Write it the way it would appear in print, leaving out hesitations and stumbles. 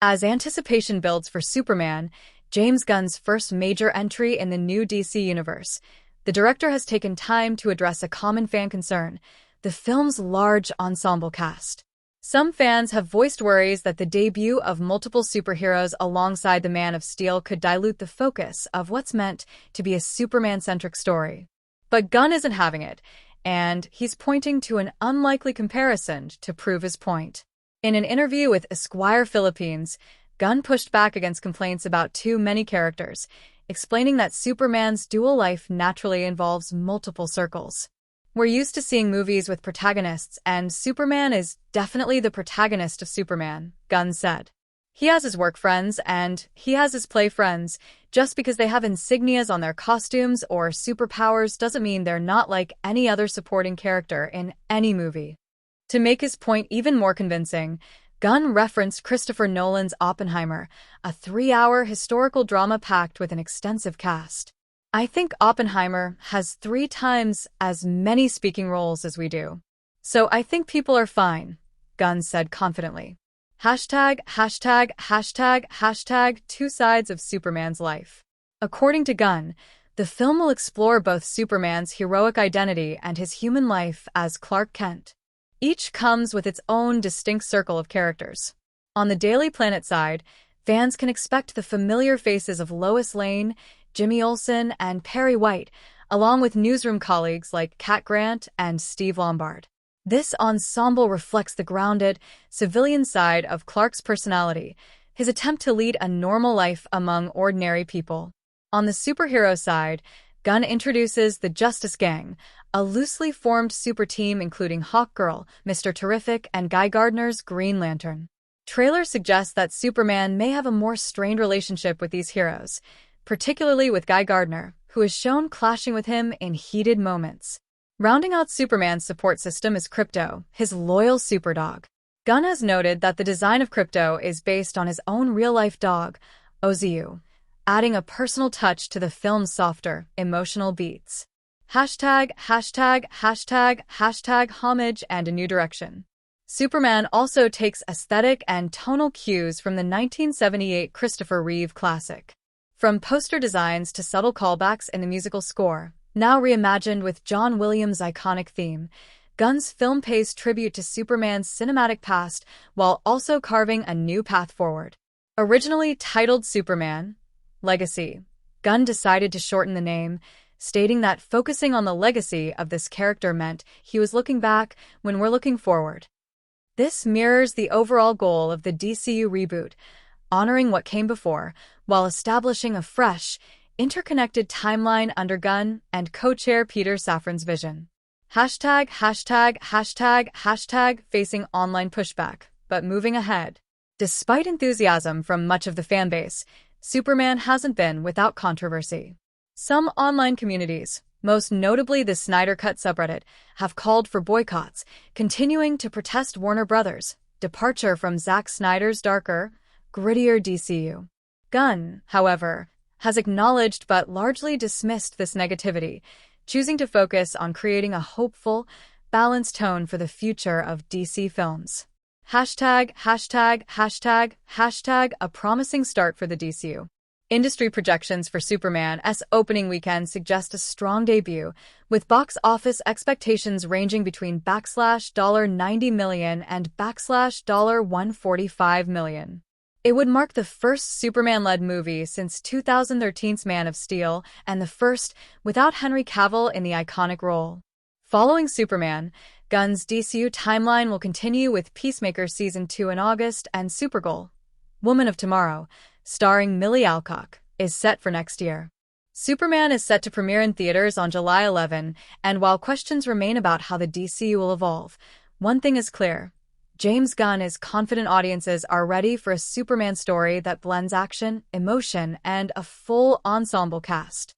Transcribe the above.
As anticipation builds for Superman, James Gunn's first major entry in the new DC universe, the director has taken time to address a common fan concern: the film's large ensemble cast. Some fans have voiced worries that the debut of multiple superheroes alongside the Man of Steel could dilute the focus of what's meant to be a Superman-centric story. But Gunn isn't having it, and he's pointing to an unlikely comparison to prove his point. In an interview with Esquire Philippines, Gunn pushed back against complaints about too many characters, explaining that Superman's dual life naturally involves multiple circles. "We're used to seeing movies with protagonists, and Superman is definitely the protagonist of Superman," Gunn said. "He has his work friends, and he has his play friends. Just because they have insignias on their costumes or superpowers doesn't mean they're not like any other supporting character in any movie." To make his point even more convincing, Gunn referenced Christopher Nolan's Oppenheimer, a 3-hour historical drama packed with an extensive cast. "I think Oppenheimer has 3 times as many speaking roles as we do. So I think people are fine," Gunn said confidently. Hashtag, hashtag, hashtag, hashtag, two sides of Superman's life. According to Gunn, the film will explore both Superman's heroic identity and his human life as Clark Kent. Each comes with its own distinct circle of characters. On the Daily Planet side, fans can expect the familiar faces of Lois Lane, Jimmy Olsen, and Perry White, along with newsroom colleagues like Kat Grant and Steve Lombard. This ensemble reflects the grounded, civilian side of Clark's personality, his attempt to lead a normal life among ordinary people. On the superhero side, Gunn introduces the Justice Gang, a loosely formed super team including Hawkgirl, Mr. Terrific, and Guy Gardner's Green Lantern. Trailers suggest that Superman may have a more strained relationship with these heroes, particularly with Guy Gardner, who is shown clashing with him in heated moments. Rounding out Superman's support system is Krypto, his loyal superdog. Gunn has noted that the design of Krypto is based on his own real-life dog, Ozu, adding a personal touch to the film's softer, emotional beats. Hashtag, hashtag, hashtag, hashtag homage and a new direction. Superman also takes aesthetic and tonal cues from the 1978 Christopher Reeve classic. From poster designs to subtle callbacks in the musical score, now reimagined with John Williams' iconic theme, Gunn's film pays tribute to Superman's cinematic past while also carving a new path forward. Originally titled Superman Legacy, Gunn decided to shorten the name, stating that focusing on the legacy of this character meant he was looking back when we're looking forward. This mirrors the overall goal of the DCU reboot, honoring what came before, while establishing a fresh, interconnected timeline under Gunn and co-chair Peter Safran's vision. Hashtag, hashtag, hashtag, hashtag facing online pushback, but moving ahead. Despite enthusiasm from much of the fanbase, Superman hasn't been without controversy. Some online communities, most notably the Snyder Cut subreddit, have called for boycotts, continuing to protest Warner Brothers' departure from Zack Snyder's darker, grittier DCU. Gunn, however, has acknowledged but largely dismissed this negativity, choosing to focus on creating a hopeful, balanced tone for the future of DC films. Hashtag, hashtag, hashtag, hashtag a promising start for the DCU. Industry projections for Superman's opening weekend suggest a strong debut, with box office expectations ranging between $90 million and $145 million. It would mark the first Superman-led movie since 2013's Man of Steel and the first without Henry Cavill in the iconic role. Following Superman, Gunn's DCU timeline will continue with Peacemaker Season 2 in August, and Supergirl, Woman of Tomorrow, starring Millie Alcock, is set for next year. Superman is set to premiere in theaters on July 11, and while questions remain about how the DCU will evolve, one thing is clear: James Gunn is confident audiences are ready for a Superman story that blends action, emotion, and a full ensemble cast.